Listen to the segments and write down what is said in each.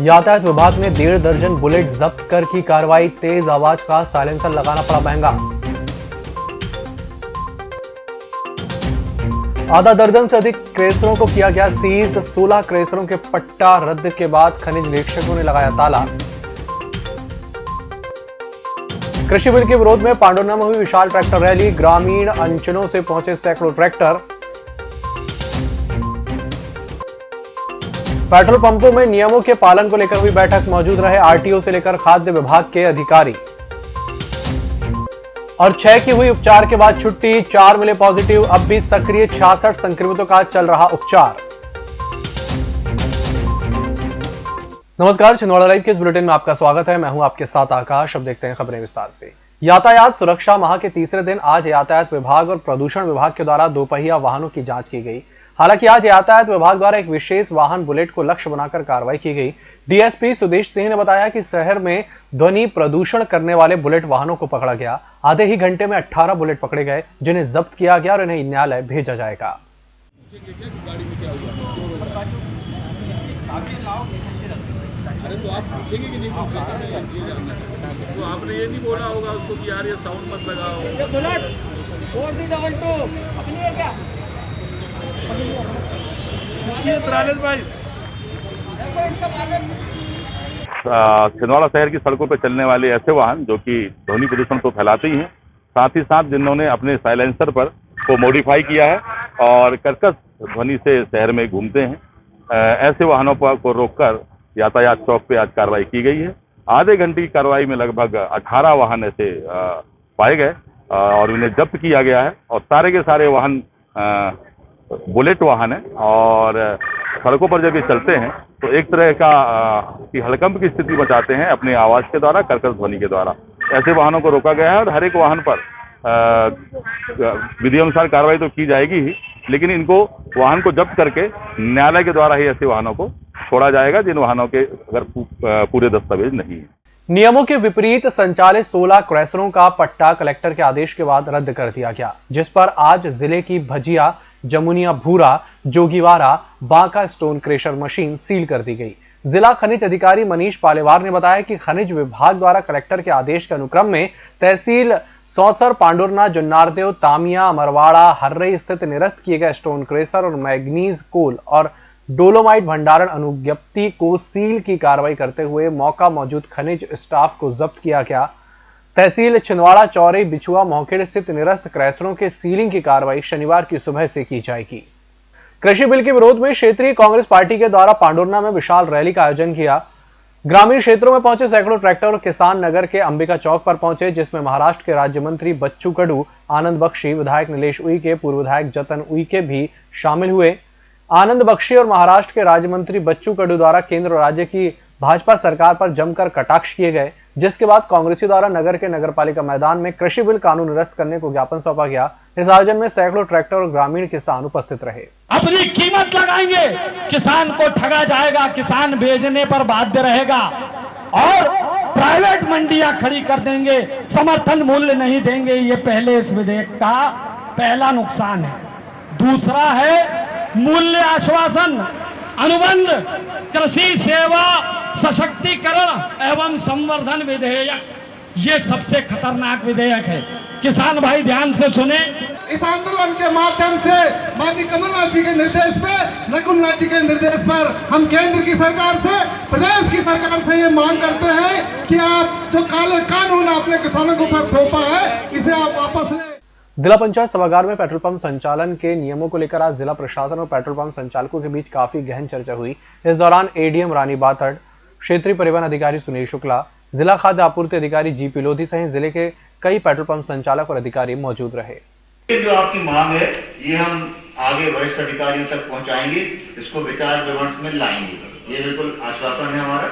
यातायात विभाग ने 1.5 दर्जन बुलेट जब्त कर की कार्रवाई। तेज आवाज का साइलेंसर लगाना पड़ा महंगा। आधा दर्जन से अधिक क्रेशरों को किया गया सीज। 16 क्रेशरों के पट्टा रद्द के बाद खनिज निरीक्षकों ने लगाया ताला। कृषि बिल के विरोध में पांडुर्ना में हुई विशाल ट्रैक्टर रैली। ग्रामीण अंचलों से पहुंचे सैकड़ों ट्रैक्टर। पेट्रोल पंपों में नियमों के पालन को लेकर हुई बैठक। मौजूद रहे आरटीओ से लेकर खाद्य विभाग के अधिकारी। और 6 की हुई उपचार के बाद छुट्टी। 4 मिले पॉजिटिव। अब भी सक्रिय 66 संक्रमितों का चल रहा उपचार। नमस्कार, छिंदवाड़ा लाइव के इस बुलेटिन में आपका स्वागत है। मैं हूं आपके साथ आकाश। अब देखते हैं खबरें विस्तार से। यातायात सुरक्षा माह के तीसरे दिन आज यातायात विभाग और प्रदूषण विभाग के द्वारा दोपहिया वाहनों की जांच की गई। हालांकि आज यातायात विभाग द्वारा एक विशेष वाहन बुलेट को लक्ष्य बनाकर कार्रवाई की गई। डीएसपी सुदेश सिंह ने बताया कि शहर में ध्वनि प्रदूषण करने वाले बुलेट वाहनों को पकड़ा गया। आधे ही घंटे में 18 बुलेट पकड़े गए, जिन्हें जब्त किया गया और इन्हें न्यायालय भेजा जाएगा। अरे तो आप पूछेंगे कि नहीं तो आपने ये नहीं बोला होगा उसको कि यार ये साउंड मत लगाओ। ये बुलेट 432 अपनी है क्या? छिंदवाड़ा शहर की सड़कों पर चलने वाले ऐसे वाहन जो कि ध्वनि प्रदूषण तो फैलाते ही हैं, साथ ही साथ जिन्होंने अपने साइलेंसर पर को मॉडिफाई किया है और कर्कश ध्वनि से शहर में घूमते हैं, ऐसे वाहनों पर को रोककर यातायात चौक पे आज कार्रवाई की गई है। आधे घंटे की कार्रवाई में लगभग 18 वाहन ऐसे पाए गए और उन्हें जब्त किया गया है। और सारे के सारे वाहन बुलेट वाहन है और सड़कों पर जब ये चलते हैं तो एक तरह का की हड़कंप की स्थिति बचाते हैं अपनी आवाज के द्वारा, कर्कश ध्वनि के द्वारा। ऐसे वाहनों को रोका गया है और हर एक वाहन पर विधि अनुसार कार्रवाई तो की जाएगी ही, लेकिन इनको वाहन को जब्त करके न्यायालय के द्वारा ही ऐसे वाहनों को छोड़ा जाएगा जिन वाहनों के अगर पूरे दस्तावेज नहीं है। नियमों के विपरीत संचालित 16 क्रैशरों का पट्टा कलेक्टर के आदेश के बाद रद्द कर दिया गया, जिस पर आज जिले की Bhajiya, Jamuniya Bhura, Jogiwara, Banka stone crusher machine seal कर दी गई। जिला खनिज अधिकारी मनीष पालेवार ने बताया कि खनिज विभाग द्वारा कलेक्टर के आदेश के अनुक्रम में तहसील सौसर, पांडुर्ना, जुन्नारदेव, तामिया, अमरवाड़ा, हर्रई स्थित निरस्त किए गए स्टोन क्रेशर और मैग्नीज कोल और डोलोमाइट भंडारण अनुज्ञप्ति को सील की कार्रवाई करते हुए मौका मौजूद खनिज स्टाफ को जब्त किया गया। तहसील छिंदवाड़ा, चौरी, बिछुआ, मोहखेड़ स्थित निरस्त क्रैशरों के सीलिंग की कार्रवाई शनिवार की सुबह से की जाएगी। कृषि बिल के विरोध में क्षेत्रीय कांग्रेस पार्टी के द्वारा पांडुर्ना में विशाल रैली का आयोजन किया। ग्रामीण क्षेत्रों में पहुंचे सैकड़ों ट्रैक्टर और किसान नगर के अंबिका चौक पर पहुंचे, जिसमें महाराष्ट्र के राज्य मंत्री बच्चू कडू, आनंद बख्शी, विधायक नीलेश उइके, पूर्व विधायक जतन उइके भी शामिल हुए। आनंद बख्शी और महाराष्ट्र के राज्य मंत्री बच्चू कडू द्वारा केंद्र और राज्य की भाजपा सरकार पर जमकर कटाक्ष किए गए, जिसके बाद कांग्रेसी द्वारा नगर के नगरपालिका मैदान में कृषि बिल कानून निरस्त करने को ज्ञापन सौंपा गया। इस आयोजन में सैकड़ों ट्रैक्टर और ग्रामीण किसान उपस्थित रहे। अपनी कीमत लगाएंगे, किसान को ठगा जाएगा, किसान बेचने पर बाध्य रहेगा और प्राइवेट मंडियां खड़ी कर देंगे, समर्थन मूल्य नहीं देंगे। ये पहले इस विधेयक का पहला नुकसान है। दूसरा है मूल्य आश्वासन अनुबंध कृषि सेवा सशक्तिकरण एवं संवर्धन विधेयक, ये सबसे खतरनाक विधेयक है। किसान भाई ध्यान से सुने। इस आंदोलन के माध्यम से माननीय कमलनाथ जी के निर्देश पे, रघुनाथ जी के निर्देश पर हम केंद्र की सरकार से, प्रदेश की सरकार से ये मांग करते हैं कि आप जो काले कानून आपने किसानों के ऊपर थोपा है, इसे आप वापस लें। जिला पंचायत सभागार में पेट्रोल पंप संचालन के नियमों को लेकर आज जिला प्रशासन और पेट्रोल पंप संचालकों के बीच काफी गहन चर्चा हुई। इस दौरान एडीएम रानी बाथड़, क्षेत्रीय परिवहन अधिकारी सुनील शुक्ला, जिला खाद्य आपूर्ति अधिकारी जीपी लोधी सहित जिले के कई पेट्रोल पंप संचालक और अधिकारी मौजूद रहे। जो आपकी मांग है ये हम आगे वरिष्ठ अधिकारियों तक पहुंचाएंगे, इसको विचार विमर्श में लाएंगे, ये बिल्कुल आश्वासन है हमारा।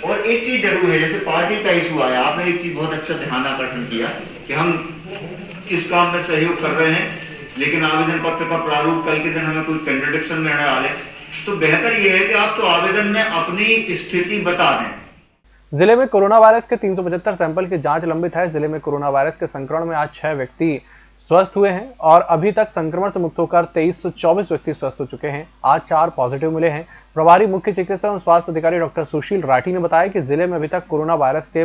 और एक चीज जरूर है, जैसे पार्टी का इशू आया, आपने एक चीज बहुत अच्छा ध्यान आकर्षण किया कि हम इस काम में सहयोग कर रहे हैं, लेकिन आवेदन पत्र का प्रारूप कल के दिन हमें कोई कंट्रडिक्शन में न डाले, तो बेहतर यह है कि आप तो आवेदन में अपनी स्थिति बता दें। जिले में कोरोना वायरस के 375 सैंपल की जांच लंबित है। जिले में कोरोना वायरस के संक्रमण में आज 6 व्यक्ति स्वस्थ हुए हैं और अभी तक संक्रमण से मुक्त होकर 2324 व्यक्ति स्वस्थ हो चुके हैं। आज 4 पॉजिटिव मिले हैं। प्रभारी मुख्य चिकित्सा एवं स्वास्थ्य अधिकारी डॉक्टर सुशील राठी ने बताया कि जिले में अभी तक कोरोना वायरस के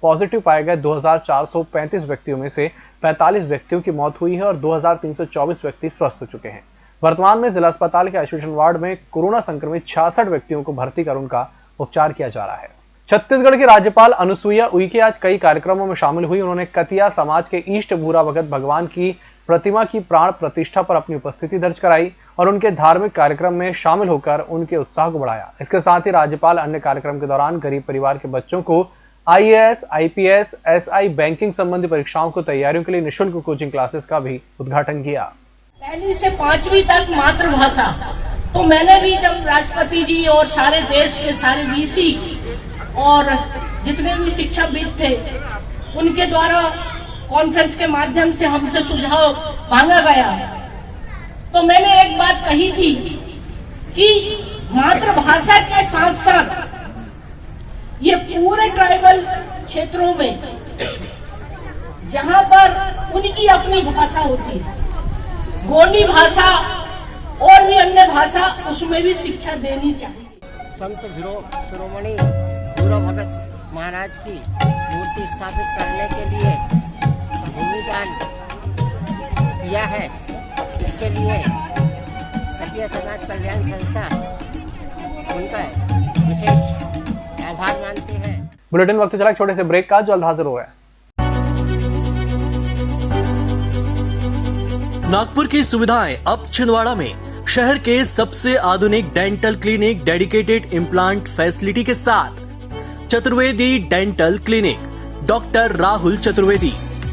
पॉजिटिव पाए गए 2435 व्यक्तियों में से 45 व्यक्तियों की मौत हुई है और 2324 व्यक्ति स्वस्थ हो चुके हैं। वर्तमान में जिला अस्पताल के आइसोलेशन वार्ड में कोरोना संक्रमित 66 व्यक्तियों को भर्ती कर उनका उपचार किया जा रहा है। छत्तीसगढ़ की राज्यपाल अनुसुईया उइके आज कई कार्यक्रमों में शामिल हुई। उन्होंने कतिया समाज के इष्ट भूरा भगत भगवान की प्रतिमा की प्राण प्रतिष्ठा पर अपनी उपस्थिति दर्ज कराई और उनके धार्मिक कार्यक्रम में शामिल होकर उनके उत्साह को बढ़ाया। इसके साथ ही राज्यपाल अन्य कार्यक्रम के दौरान गरीब परिवार के बच्चों को IAS, IPS, SI बैंकिंग संबंधी परीक्षाओं को तैयारियों के लिए निःशुल्क कोचिंग क्लासेस का भी उद्घाटन किया। पहली से 5वीं तक मातृभाषा, तो मैंने भी जब राष्ट्रपति जी और सारे देश के सारे VC और जितने भी शिक्षाविद थे उनके द्वारा कॉन्फ्रेंस के माध्यम से हमसे सुझाव मांगा गया, तो मैंने एक बात कही थी कि मातृभाषा के साथ साथ ये पूरे ट्राइबल क्षेत्रों में जहां पर उनकी अपनी भाषा होती है, गोंडी भाषा और भी अन्य भाषा, उसमें भी शिक्षा देनी चाहिए। संत शिरोमणि भूरा भगत महाराज की मूर्ति स्थापित करने के लिए भूमि दान किया है। इसके लिए कतिया समाज कल्याण संस्था उनका विशेष आभार मानते हैं। बुलेटिन वक्त चला एक छोटे से ब्रेक का, जल्द हाजिर हो रहा है। नागपुर की सुविधाएं अब छिंदवाड़ा में। शहर के सबसे आधुनिक dental clinic dedicated implant facility के साथ Chaturvedi dental clinic, doctor Rahul Chaturvedi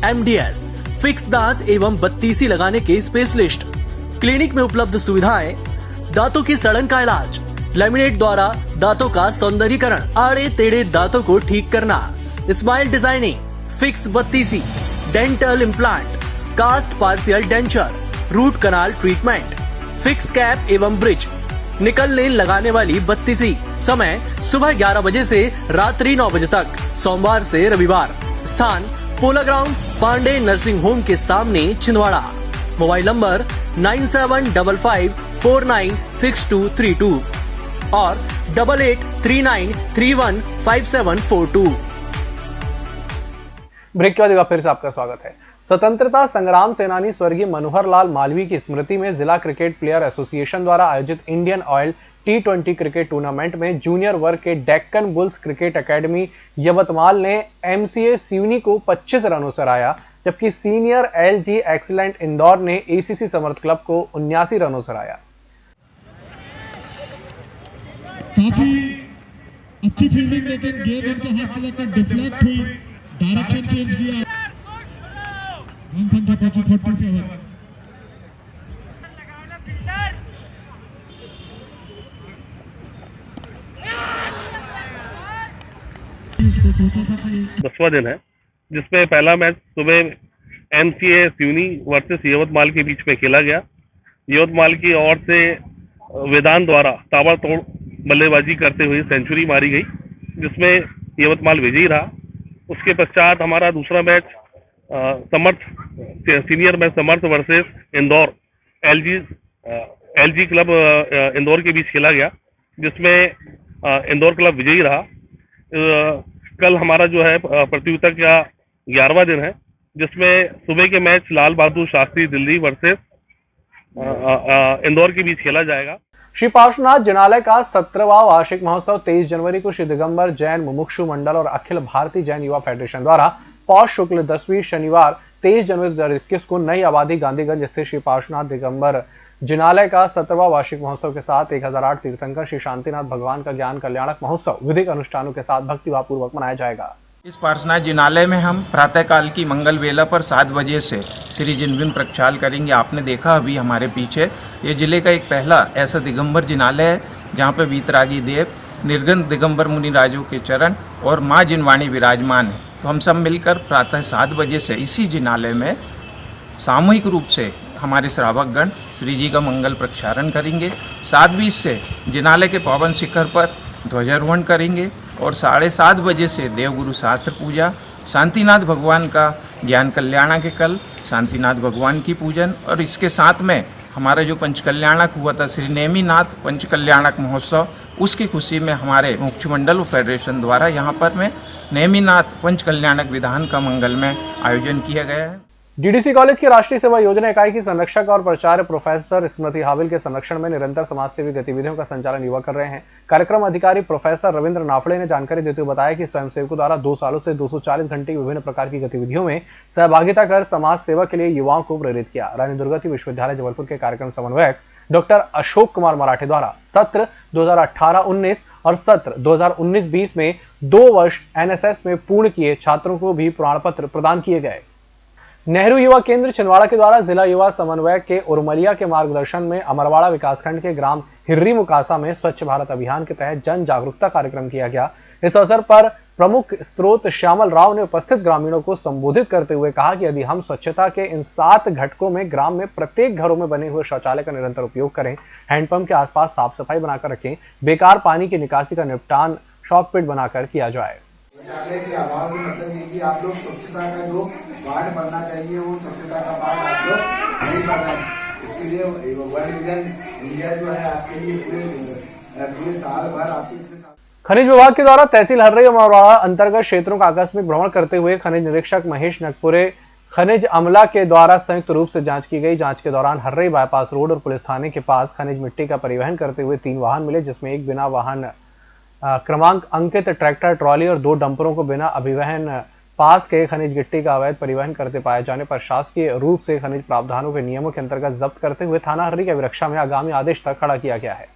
MDS, fix दांत एवं बत्तीसी लगाने के स्पेशलिस्ट। क्लिनिक में उपलब्ध सुविधाएं: दांतों की सड़न का इलाज, लैमिनेट द्वारा दांतों का सौंदर्यीकरण, आड़े टेढ़े दांतों को ठीक करना, स्माइल डिजाइनिंग, फिक्स बत्तीसी, dental implant, cast partial denture, root canal treatment, fix cap एवं ब्रिज, निकल लेन लगाने वाली बत्तीसी। समय सुबह 11 बजे से रात्रि 9 बजे तक, सोमवार से रविवार। स्थान पोला ग्राउंड, पांडे नर्सिंग होम के सामने, छिंदवाड़ा। मोबाइल नंबर 9755496232 और 8839315742। ब्रेक के बाद एक बार फिर से आपका स्वागत है। स्वतंत्रता संग्राम सेनानी स्वर्गीय मनोहर लाल मालवीय की स्मृति में जिला क्रिकेट प्लेयर एसोसिएशन द्वारा आयोजित Indian oil T20 cricket tournament में जूनियर वर्ग के Deccan bulls cricket academy Yavatmal ने MCA सिवनी को 25 रनों से हराया, जबकि सीनियर LG एक्सीलेंट इंदौर ने ACC समर्थ क्लब को 79 रनों से हराया। काफी अच्छी फील्डिंग, लेकिन गेंद उनके हाथ से लेकर डिफ्लेक्ट हुई, डायरेक्शन चेंज किया। रन संख्या पहुंची 47। दसवां दिन है जिसमें पहला मैच सुबह MCA सिवनी वर्सेस यवतमाल के बीच में खेला गया। यवतमाल की ओर से वेदांत द्वारा ताबड़तोड़ बल्लेबाजी करते हुए सेंचुरी मारी गई, जिसमें यवतमाल विजयी रहा। उसके पश्चात हमारा दूसरा match Samarth senior match Samarth versus Indore LG club Indore के बीच खेला गया, जिसमें इंदौर क्लब विजयी रहा। कल हमारा जो है प्रतियोगिता का 11वां दिन है, जिसमें सुबह के मैच लाल बहादुर शास्त्री दिल्ली वर्सेस इंदौर के बीच खेला जाएगा। श्री पार्श्वनाथ जिनालय का 17वां वार्षिक महोत्सव 23 जनवरी को श्री दिगंबर जैन मुमुक्षु मंडल और अखिल भारतीय जैन युवा फेडरेशन द्वारा पौष शुक्ल 10वीं शनिवार 23 जनवरी 2021 को नई आबादी गांधीगंज स्थित श्री पार्श्वनाथ दिगंबर जिनालय का 17वां वार्षिक महोत्सव के साथ 1008 तीर्थंकर श्री शांतिनाथ भगवान का ज्ञान कल्याणक महोत्सव विधिक अनुष्ठानों के साथ भक्तिभाव पूर्वक मनाया जाएगा। इस पार्श्वनाथ जिनालय में हम प्रातःकाल की मंगल वेला पर 7 बजे से श्री जिनबिन प्रक्षाल करेंगे। आपने देखा अभी हमारे पीछे, ये जिले का एक पहला ऐसा दिगंबर जिनालय है जहाँ पे वीतरागी देव, निर्गंध दिगंबर मुनि राजों के चरण और माँ जिनवाणी विराजमान है। तो हम सब मिलकर प्रातः 7 बजे से इसी जिनालय में सामूहिक रूप से हमारे श्रावकगण श्री जी का मंगल प्रक्षालन करेंगे। 7:20 से जिनालय के पावन शिखर पर ध्वजारोहण करेंगे और 7:30 बजे से देवगुरु शास्त्र पूजा, शांतिनाथ भगवान का ज्ञान कल्याणा के कल शांतिनाथ भगवान की पूजन, और इसके साथ में हमारा जो पंचकल्याणक हुआ था श्री नेमिनाथ पंचकल्याणक महोत्सव, उसकी खुशी में हमारे मुख्यमंडल फेडरेशन द्वारा यहाँ पर में नेमिनाथ पंचकल्याणक विधान का मंगलमय आयोजन किया गया है। डीडीसी कॉलेज की राष्ट्रीय सेवा योजना इकाई की संरक्षक और प्राचार्य प्रोफेसर स्मृति हाविल के संरक्षण में निरंतर समाजसेवी गतिविधियों का संचालन युवा कर रहे हैं। कार्यक्रम अधिकारी प्रोफेसर रविंद्र नाफड़े ने जानकारी देते हुए बताया कि स्वयंसेवकों द्वारा 2 सालों से 240 घंटे की विभिन्न प्रकार की गतिविधियों में सहभागिता कर समाज सेवा के लिए युवाओं को प्रेरित किया। रानी दुर्गावती विश्वविद्यालय जबलपुर के कार्यक्रम समन्वयक डॉक्टर अशोक कुमार मराठे द्वारा सत्र 2018-19 और सत्र 2019-20 में 2 वर्ष एनएसएस में पूर्ण किए छात्रों को भी प्रमाण पत्र प्रदान किए गए। नेहरू युवा केंद्र छिंदवाड़ा के द्वारा जिला युवा समन्वयक के उर्मलिया के मार्गदर्शन में अमरवाड़ा विकासखंड के ग्राम हिर्री मुकासा में स्वच्छ भारत अभियान के तहत जन जागरूकता कार्यक्रम किया गया। इस अवसर पर प्रमुख स्रोत श्यामल राव ने उपस्थित ग्रामीणों को संबोधित करते हुए कहा कि यदि हम स्वच्छता के इन 7 घटकों में ग्राम में प्रत्येक घरों में बने हुए शौचालय का निरंतर उपयोग करें, हैंडपंप के आसपास साफ सफाई बनाकर रखें, बेकार पानी की निकासी का निपटान शॉक पिट बनाकर किया जाए। शौचालय की आवाज मतलब ये कि आप लोग स्वच्छता का जो पाठ पढ़ना चाहिए वो स्वच्छता का पाठ आप लोग नहीं पढ़ रहे हैं। इसके लिए वर्ल्ड विजन इंडिया जो है आपके लिए पूरे साल भर आपके खनिज विभाग के द्वारा तहसील हर्रई और अमरवाड़ा अंतर्गत क्षेत्रों का आकस्मिक भ्रमण करते हुए खनिज निरीक्षक महेश नगपुरे खनिज अमला के द्वारा संयुक्त रूप से जांच की गई। जांच के दौरान हर्रई बाईपास रोड और पुलिस थाने के पास खनिज मिट्टी का परिवहन करते हुए 3 वाहन मिले, जिसमें एक बिना वाहन क्रमांक अंकित ट्रैक्टर ट्रॉली और 2 डंपरों को बिना अभिवहन पास के खनिज गिट्टी का अवैध परिवहन करते पाए जाने पर शासकीय रूप से खनिज प्रावधानों के नियमों के अंतर्गत जब्त करते हुए थाना हर्रई की अभिरक्षा में आगामी आदेश तक खड़ा किया गया है।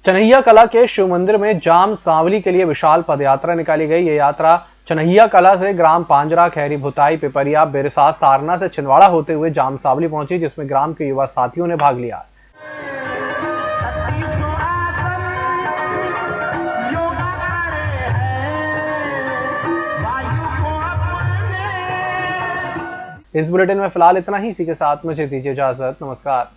चनहिया कला के शिव मंदिर में जाम सांवली के लिए विशाल पदयात्रा निकाली गई। ये यात्रा चनहिया कला से ग्राम पांजरा, खैरी भुताई, पिपरिया, बेरसा, सारना से छिंदवाड़ा होते हुए जाम सांवली पहुंची, जिसमें ग्राम के युवा साथियों ने भाग लिया। इस बुलेटिन में फिलहाल इतना ही। इसी के साथ मुझे दीजिए इजाजत। नमस्कार।